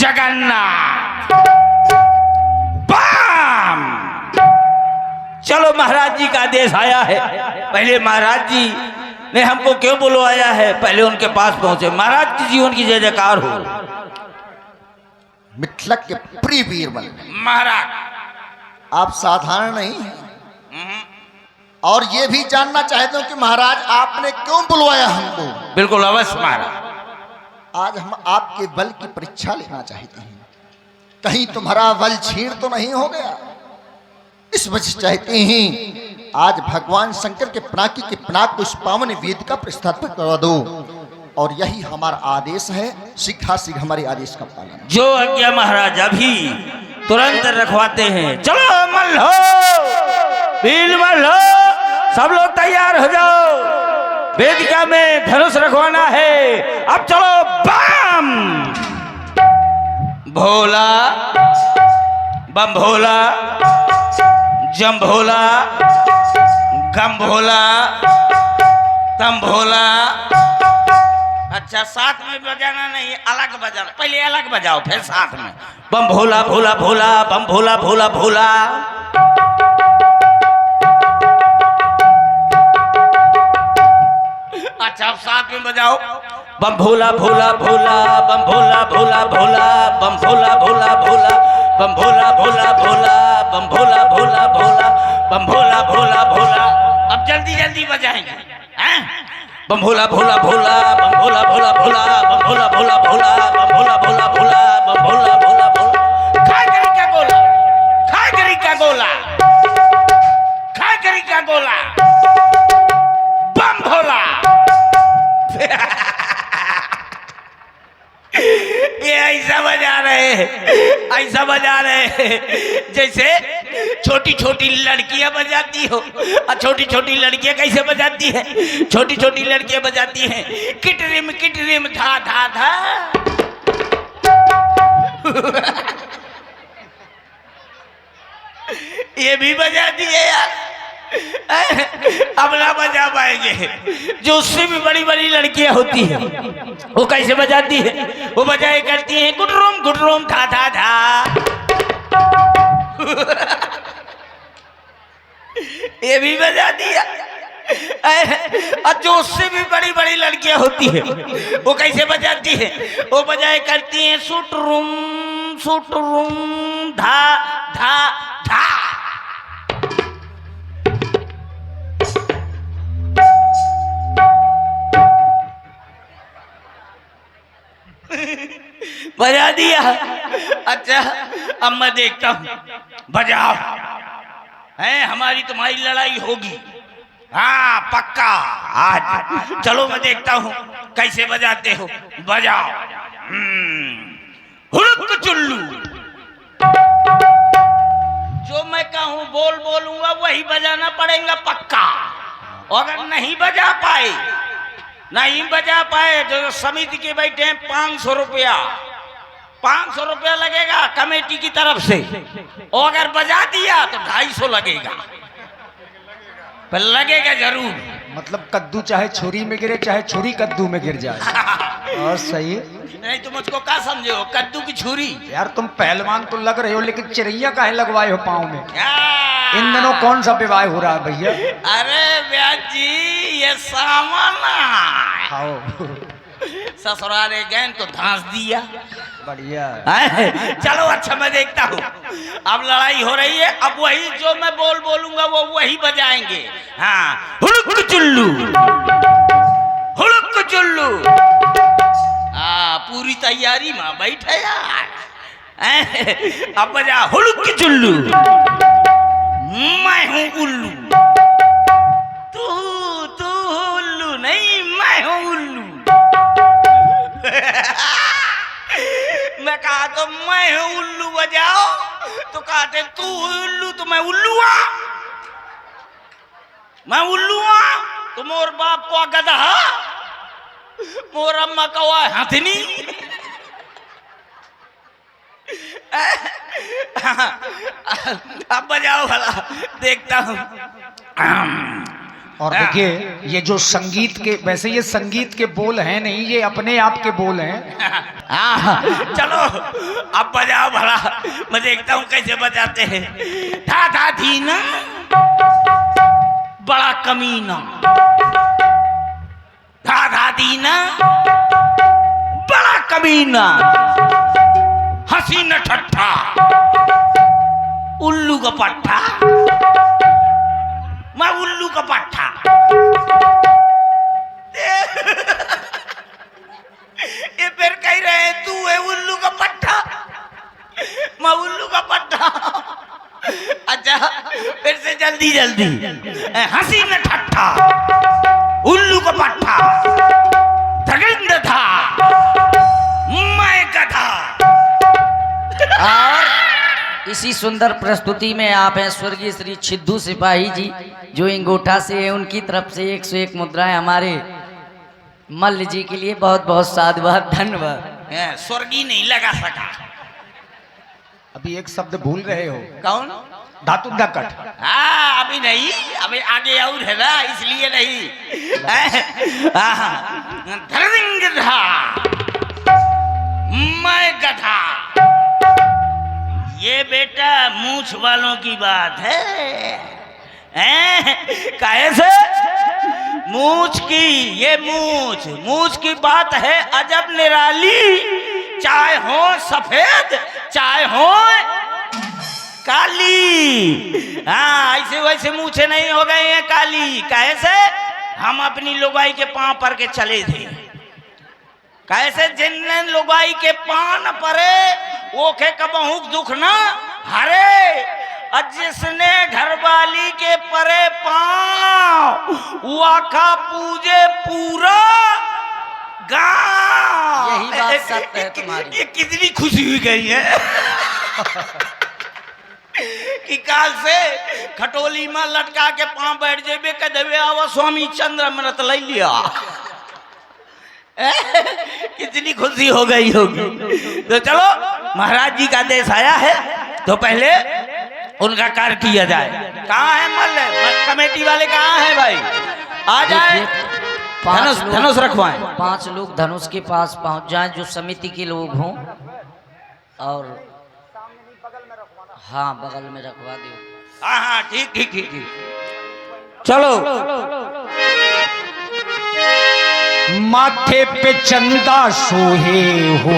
Jagannath. Balm. चलो महाराज जी का आदेश आया है, पहले महाराज जी ने हमको क्यों बुलवाया है, पहले उनके पास पहुंचे। महाराज की जीवन की जय जयकार हो। मिथिलक के प्रिय वीरबल महाराज आप साधारण नहीं हैं और ये भी जानना चाहते हो कि महाराज आपने क्यों बुलवाया हमको। बिल्कुल अवश्य महाराज। आज हम आपके बल की परीक्षा लेना चाहते हैं, कहीं तुम्हारा बल छीण तो नहीं हो गया। इस वजह से चाहते हैं आज भगवान शंकर के पिनाकी के पिनाक को इस पावन वेदिका पर स्थापित करवा दो, और यही हमारा आदेश है। शीघ्र हमारे आदेश का पालन। जो आज्ञा महाराज, अभी तुरंत रखवाते हैं। चलो मल्हो, भील मल्हो, सब लोग तैयार हो जाओ, वेदिका में धनुष रखवाना है। अब चलो बम भोला, बम भोला, जम भोला, गम भोला, तम भोला। अच्छा, साथ में बजाना नहीं, अलग बजाना। पहले अलग बजाओ फिर साथ में। बम भोला भोला भोला, बम भोला भोला भोला। अच्छा, अब साथ में बजाओ। बम भोला भोला भोला, बम भोला भोला भोला, बम भोला भोला भोला, बम भोला भोला भोला, बम भोला भोला भोला, बम भोला भोला भोला। अब जल्दी जल्दी बजाएंगे, हैं? बम भोला भोला भोला, बम भोला भोला भोला, बम भोला भोला भोला, बम भोला भोला भोला, बम भोला भोला भोला। खाए करी का गोला, खाए करी का गोला, खाए करी का गोला, बम भोला। ये ऐसा बजा रहे हैं, ऐसा बजा रहे हैं जैसे छोटी छोटी लड़कियां बजाती हो। और छोटी छोटी लड़कियां कैसे बजाती हैं? छोटी छोटी लड़कियां बजाती हैं किटरिम धा धा धा। ये भी बजाती है यार, अब ना बजा पाएंगे। जो उससे भी बड़ी बड़ी लड़कियां होती हैं वो कैसे बजाती है? वो बजाए करती हैं गुटरूम था था। ये भी बजाती है। और जो उससे भी बड़ी बड़ी लड़कियां होती है वो कैसे बजाती है? वो बजाए करती हैं सुटरूम धा धा धा। बजा दिया। अच्छा, अब मैं देखता हूँ, बजाओ। है हमारी तुम्हारी लड़ाई होगी, हाँ पक्का। आज चलो मैं देखता हूँ कैसे बजाते हो, बजाओ। हुड़क चुल्लू, जो मैं कहूँ बोलूंगा वही बजाना पड़ेगा पक्का। अगर नहीं बजा पाए जो समिति के बैठे हैं 500 रुपया, 500 रुपया लगेगा कमेटी की तरफ से। और अगर बजा दिया तो 250 लगेगा, पर लगेगा जरूर। मतलब कद्दू चाहे छुरी में गिरे, चाहे छुरी कद्दू में गिर जाए। और सही है। नहीं तो मुझको क्या समझे हो, कद्दू की छुरी? यार तुम पहलवान तो लग रहे हो, लेकिन चिड़ैया काहे लगवाए हो पाँव में? क्या इन दिनों कौन सा विवाह हो रहा है भैया? अरे ब्याज जी, ये सामान आओ। ससुराले गए तो धांस दिया। बढ़िया। चलो अच्छा, मैं देखता हूँ। अब लड़ाई हो रही है, अब वही जो मैं बोलूंगा वो वही बजाएंगे। हाँ, हुड़क चुल्लू, हुड़क चुल्लू। पूरी तैयारी में बैठे यार। अब बजा हुड़क चुल्लू। मैं हूँ उल्लू, तू उल्लू नहीं, मैं हूँ उल्लू। मैं कहा तो मैं हूँ उल्लू, बजाओ। तो कहते तू उल्लू तो मैं उल्लू मैं उल्लू तो मोर बाप को गधा, मोर अम्मा का हथनी। अब बजाओ भला, देखता हूँ। और देखिए ये जो संगीत के, वैसे ये संगीत के बोल हैं नहीं, ये अपने आप के बोल हैं। हाँ, चलो अब बजाओ भला, मैं देखता हूँ कैसे बजाते हैं। था दीना बड़ा कमीना, था दीना बड़ा कमीना, हसीना ठट्ठा उल्लू का पट्टा, मैं उल्लू का पट्टा। ये फिर कह रहे हैं तू है उल्लू का पट्टा, मैं उल्लू का पट्टा। अच्छा फिर से जल्दी जल्दी, हंसी में ठट्ठा उल्लू का पट्टा, धगंद था मैं गधा। और इसी सुंदर प्रस्तुति में आप हैं स्वर्गीय श्री छिद्दू सिपाही जी, जो इंगोठा से है, उनकी तरफ से 101 मुद्राएं हमारे मल्ल जी के लिए बहुत बहुत साधुवाद, धन्यवाद। स्वर्गीय नहीं लगा सका। अभी एक शब्द भूल रहे हो, कौन? धातु दकट। हाँ अभी नहीं, अभी आगे और है ना, इसलिए नहीं। धर्मिंग था मैं गधा। ये बेटा मूछ वालों की बात है, कैसे मूछ की, ये मूछ की बात है अजब निराली, चाहे हो सफेद चाहे हो काली। हाँ ऐसे वैसे मूछे नहीं हो गए हैं काली। कैसे? हम अपनी लुगाई के पांव पर के चले थे, कैसे जिन लुगाई के पान परे वो के कबहू दुख ना हरे, और जिसने घरवाली के परे पांव वाका पूजे पूरा गांव। यही बात सत्य है तुम्हारी। ये कितनी खुशी हुई गई है कि काल से खटोली में लटका के पांव बैठ जेबे कह देवे आवा स्वामी चंद्र मृत ले लिया। कितनी खुशी हो गई होगी। तो चलो महाराज जी का देश आया है तो पहले उनका कार्य किया जाए। कहाँ है मल्ल कमेटी वाले, कहाँ है भाई? आ जाए, धनुष रखवाएं। 5 लोग धनुष के पास पहुंच जाएं जो समिति के लोग हों, और हाँ बगल में रखवा दो। हाँ ठीक ठीक ठीक ठीक। चलो माथे पे चंदा सोहे हो।